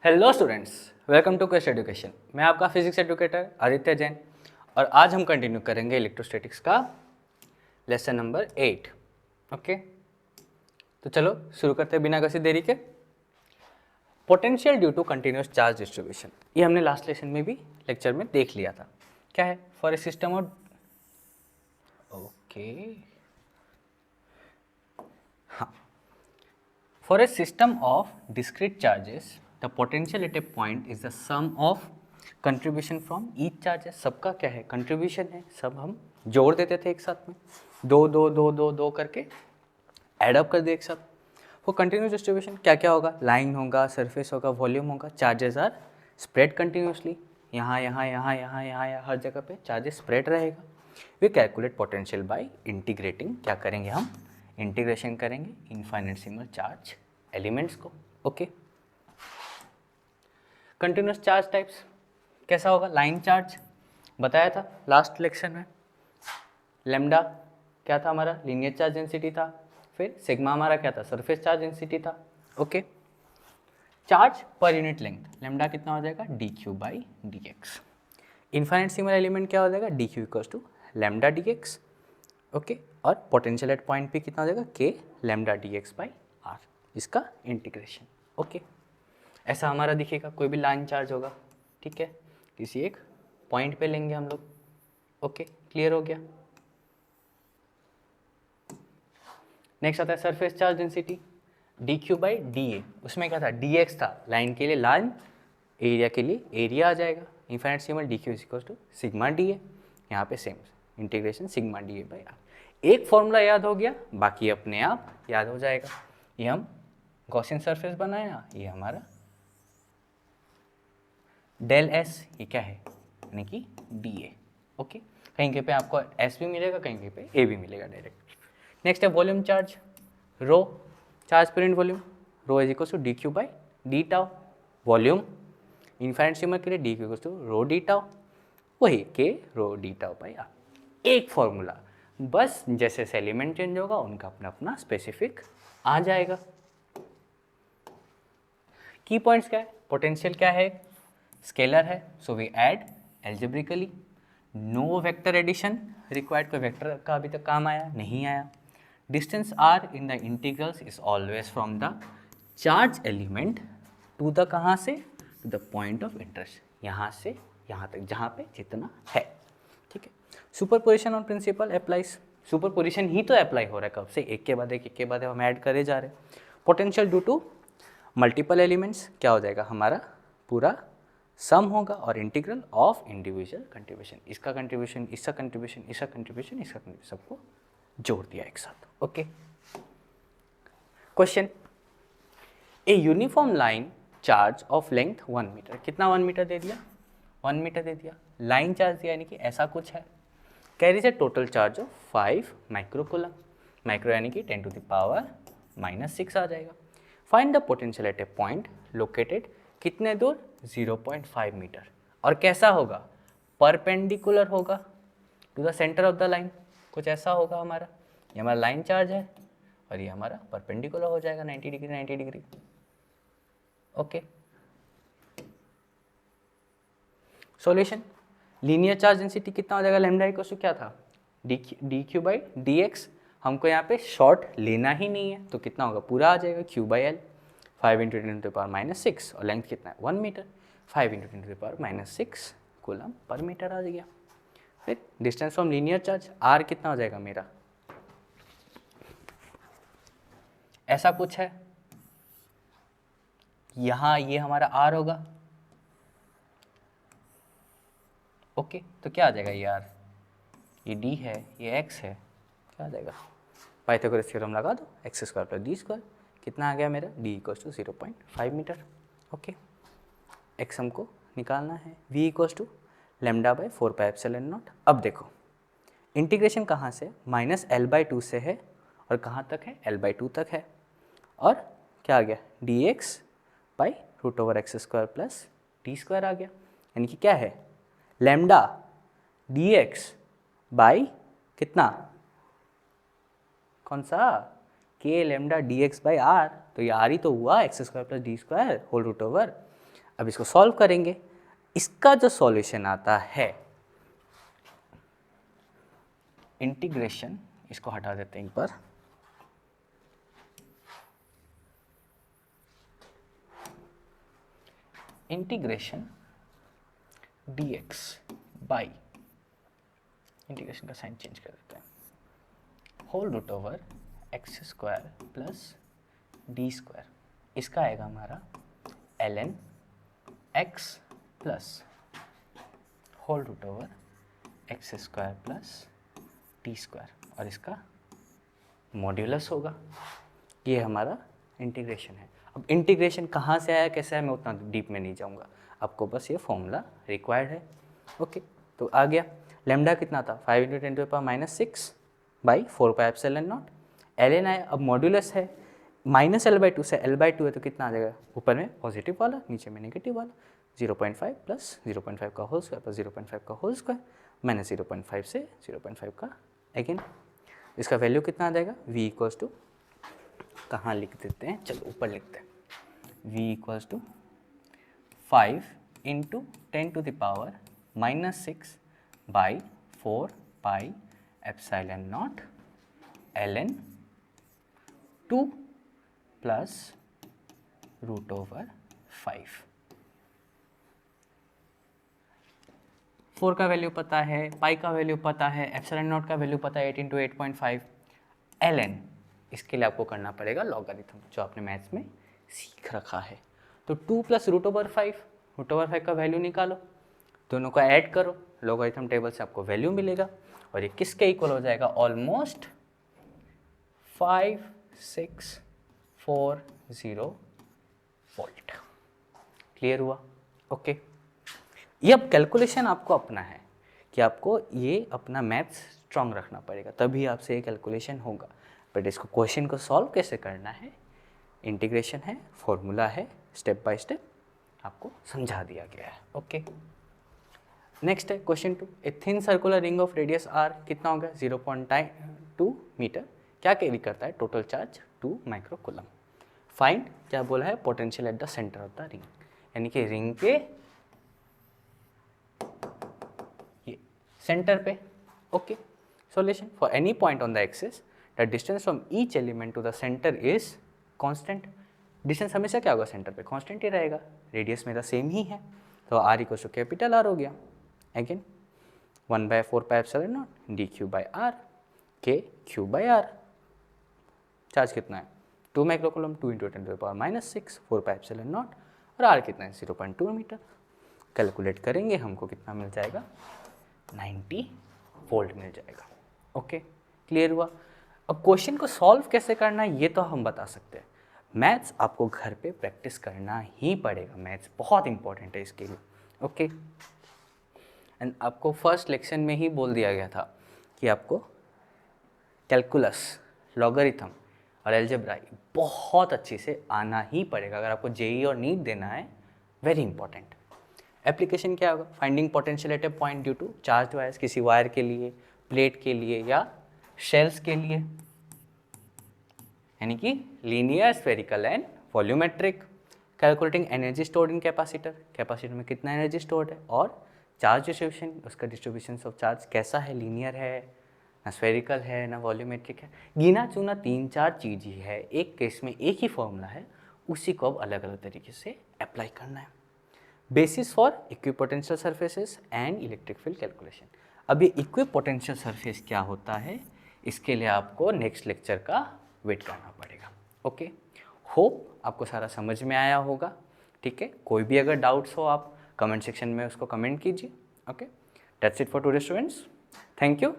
Hello students, welcome to Quest Education. मैं आपका physics educator Aditya Jain और आज हम कंटिन्यू करेंगे इलेक्ट्रोस्टैटिक्स का लेसन नंबर 8। ओके, तो चलो शुरू करते हैं बिना किसी देरी के। Potential due to continuous charge distribution, ये हमने लास्ट लेसन में भी लेक्चर में देख लिया था। क्या है? For a system of For a system of discrete charges, the potential at a point is the sum of contribution from each charges। सबका क्या है? कंट्रीब्यूशन है। सब हम जोड़ देते थे एक साथ में, दो दो दो दो दो करके एड अप कर दिए एक साथ। वो कंटिन्यूस डिस्ट्रीब्यूशन क्या क्या होगा? लाइन होगा, सरफेस होगा, वॉल्यूम होगा। चार्जेस आर स्प्रेड कंटिन्यूसली, यहाँ यहाँ यहाँ यहाँ यहाँ यहाँ हर जगह पे चार्जेस स्प्रेड रहेगा। We calculate potential by integrating. क्या करेंगे हम? इंटीग्रेशन करेंगे इनफाइनेटसिमल चार्ज एलिमेंट्स को। ओके, कंटिन्यूस चार्ज टाइप्स कैसा होगा? लाइन चार्ज बताया था लास्ट लेक्चर में। लेमडा क्या था हमारा? लीनियर चार्ज डेंसिटी था। फिर सिग्मा हमारा क्या था? सरफेस चार्ज डेंसिटी था। Okay, charge per unit length lambda कितना हो जाएगा? D q by d x. Infinitesimal element क्या हो जाएगा? D q equals to lambda d x. Okay, और पोटेंशियल एट पॉइंट पे कितना हो जाएगा? K lambda d x by r. इसका इंटीग्रेशन। ओके, ऐसा हमारा दिखेगा। कोई भी लाइन चार्ज होगा, ठीक है, किसी एक पॉइंट पे लेंगे हम लोग। ओके, क्लियर हो गया। नेक्स्ट आता है surface charge density, D q by D A. उसमें क्या था? डी एक्स था लाइन के लिए, लाइन एरिया के लिए एरिया आ जाएगा। Infinitesimal d q equals to sigma d a. यहाँ पे same integration sigma d a by r. एक फॉर्मूला याद हो गया, बाकी अपने आप याद हो जाएगा। ये हम गॉसियन सरफेस बनाया, ये हमारा डेल एस, ये क्या है? यानी कि डी ए। ओके, कहीं कहीं पे आपको एस भी मिलेगा, कहीं कहीं पे ए भी मिलेगा डायरेक्ट। नेक्स्ट है volume charge, rho charge per unit volume. Rho is equal to d q by d tau. Volume infinitesimal के लिए d q equal to rho d tau, वही k rho d tau by r. एक formula, बस जैसे जैसे element change होगा उनका अपना अपना स्पेसिफिक आ जाएगा। की पॉइंट्स क्या है? पोटेंशियल क्या है? स्केलर है, so we add algebraically. No vector addition required. कोई वेक्टर का अभी तक काम आया नहीं आया। Distance r in the integrals is always from the charge element to the कहाँ से? To the point of interest, यहाँ से यहाँ तक जहाँ पे जितना है। ठीक है, superposition on principle applies. Superposition ही तो अप्लाई हो रहा है कब से? एक के बाद एक के बाद हम ऐड करे जा रहे हैं। Potential due to multiple elements क्या हो जाएगा? हमारा पूरा सम होगा और इंटीग्रल ऑफ इंडिविजुअल कंट्रीब्यूशन। इसका कंट्रीब्यूशन, इसका कंट्रीब्यूशन, इसका कंट्रीब्यूशन, इसका कंट्रीब्यूशन, सबको जोड़ दिया एक साथ। Okay, question, a uniform line charge of length 1 metre. कितना 1 मीटर दे दिया? 1 मीटर दे दिया। लाइन चार्ज दिया, यानी कि ऐसा कुछ है। Carries a total charge of 5 microcoulomb. Micro यानी कि 10 टू द पावर -6 आ जाएगा। Find the potential at a point located कितने दूर? 0.5 मीटर। और कैसा होगा? परपेंडिकुलर होगा to the centre of the line. कुछ ऐसा होगा हमारा, ये हमारा लाइन चार्ज है और ये हमारा परपेंडिकुलर हो जाएगा 90 degree 90 degree. Okay, solution, linear charge density कितना हो जाएगा? लैम्डा इक्वल टू क्या था? D q by d x. हमको यहाँ पे शॉर्ट लेना ही नहीं है, तो कितना होगा? पूरा आ जाएगा q by l. 5 into 10 to the power -6 और लेंथ कितना है? 1 metre. 5 into 10 to the power -6 coulomb per metre आ गया। फिर distance from linear charge r कितना हो जाएगा मेरा? ऐसा कुछ है, यहाँ ये हमारा आर होगा। ओके, तो क्या आ जाएगा? ये आर, ये डी है, ये एक्स है, क्या आ जाएगा? पाइथागोरस थ्योरम लगा दो, x square plus d square. कितना आ गया मेरा? D equals to 0.5 metre. Okay, x हमको निकालना है। V equals to lambda by 4 pi epsilon naught. अब देखो इंटीग्रेशन कहाँ से? -L/2 से है और कहाँ तक है? L/2 तक है। और क्या आ गया? D x by √x² plus d square आ गया। यानी कि क्या है? लेमडा डी एक्स बाई कितना? कौन सा? K lambda d x by r. तो ये आर ही तो हुआ, x² plus d square whole root over. अब इसको सॉल्व करेंगे। इसका जो सॉल्यूशन आता है, इंटीग्रेशन, इसको हटा देते हैं एक बार, इंटीग्रेशन dx बाई, इंटीग्रेशन का साइन चेंज कर देते हैं, whole root over x square plus d square, इसका आएगा हमारा ln x plus whole root over x square plus d square, और इसका मॉड्यूलस होगा। ये हमारा इंटीग्रेशन है। अब इंटीग्रेशन कहाँ से आया, कैसे आया, मैं उतना डीप में नहीं जाऊँगा, आपको बस ये फॉर्मूला रिक्वायर्ड है। ओके, तो आ गया। लैम्डा कितना था, 5 × 10⁻⁶ बाई 4πε0 ln आया। अब मॉड्यूलस है, -L/2 से L/2 है, तो कितना आ जाएगा, ऊपर में पॉजिटिव वाला, नीचे में नेगेटिव वाला, 0.5 प्लस 0.5 का होल स्क्वायर प्लस 0.5 का होल स्क्वायर माइनस 0.5 से 0.5 का अगेन। इसका वैल्यू कितना आ जाएगा, v इक्वल्स टू, कहाँ लिख देते हैं, चलो ऊपर लिखते हैं, v equals to 5 × 10⁻⁻⁶ by 4πε0 ln 2 plus root over 5। 4 का वैल्यू पता है, पाई का वैल्यू पता है, ε0 का वैल्यू पता है 8 × 8.5 ln, इसके लिए आपको करना पड़ेगा लॉगरिथम, जो आपने मैथ्स में सीख रखा है। तो 2 प्लस रूट ओवर 5 का वैल्यू निकालो, दोनों को ऐड करो, लॉगरिथम टेबल से आपको वैल्यू मिलेगा, और ये किसके इक्वल हो जाएगा, ऑलमोस्ट 5640 वोल्ट। क्लियर हुआ? ओके, ये अब कैलकुलेशन आपको अपना है कि आपको ये अपना मैथ्स स्ट्रॉन्ग रखना पड़ेगा, तभी आपसे ये कैलकुलेशन होगा। बट इसको क्वेश्चन को सॉल्व कैसे करना है, इंटीग्रेशन है, फॉर्मूला है, स्टेप बाय स्टेप आपको समझा दिया गया है। ओके, नेक्स्ट है question 2। A thin circular ring of radius r कितना हो गया, 0.2 मीटर, क्या कैरी करता है, टोटल चार्ज 2 माइक्रोकूलम। फाइंड, क्या बोला है, potential at the centre of the ring, यानी कि रिंग के ये सेंटर पे। Okay, solution, for any point on the axis the distance from each element to the centre is constant. Distance हमेशा क्या होगा, सेंटर पे कांस्टेंट ही रहेगा, रेडियस मेरा सेम ही है, तो r इक्वल टू कैपिटल R हो गया। Again 1/4πε0 dq/r, k q/r, charge कितना है, 2 माइक्रोकूलम, 2 × 10⁻⁻⁶, 4πε0, और r कितना है, 0.2 मीटर। कैलकुलेट करेंगे, हमको कितना मिल जाएगा, 90 वोल्ट मिल जाएगा। ओके, क्लियर हुआ? अब क्वेश्चन को सॉल्व कैसे करना है ये तो हम बता सकते हैं, मैथ्स आपको घर पे प्रैक्टिस करना ही पड़ेगा, मैथ्स बहुत इंपॉर्टेंट है इसके लिए। ओके, एंड आपको फर्स्ट लेक्शन में ही बोल दिया गया था कि आपको कैलकुलस, लॉगरिथम और अलजेब्रा बहुत अच्छे से आना ही पड़ेगा अगर आपको जेईई और नीट देना है, वेरी इंपॉर्टेंट। एप्लीकेशन क्या होगा, finding potential at a point due to charge wires, किसी वायर के लिए, प्लेट के लिए या शेल्स के लिए, यानी कि linear, spherical and volumetric. Calculating energy stored in capacitor, capacitor में कितना एनर्जी स्टोर्ड है, और चार्ज डिस्ट्रीब्यूशन, उसका डिस्ट्रीब्यूशन ऑफ चार्ज कैसा है, लीनियर है ना, स्फेरिकल है ना, वॉल्यूमेट्रिक है। गिना चुना 3-4 चीज ही है, एक केस में एक ही फॉर्मूला है, उसी को अब अलग अलग तरीके से अप्लाई करना है। Basis for equipotential surfaces and electric field calculation. अब ये इक्विपोटेंशियल सरफेस क्या होता है, इसके लिए आपको नेक्स्ट लेक्चर का वेट करना पड़ेगा। ओके, होप आपको सारा समझ में आया होगा। ठीक है, कोई भी अगर डाउट्स हो आप कमेंट सेक्शन में उसको कमेंट कीजिए। Okay, that's it for today students, thank you.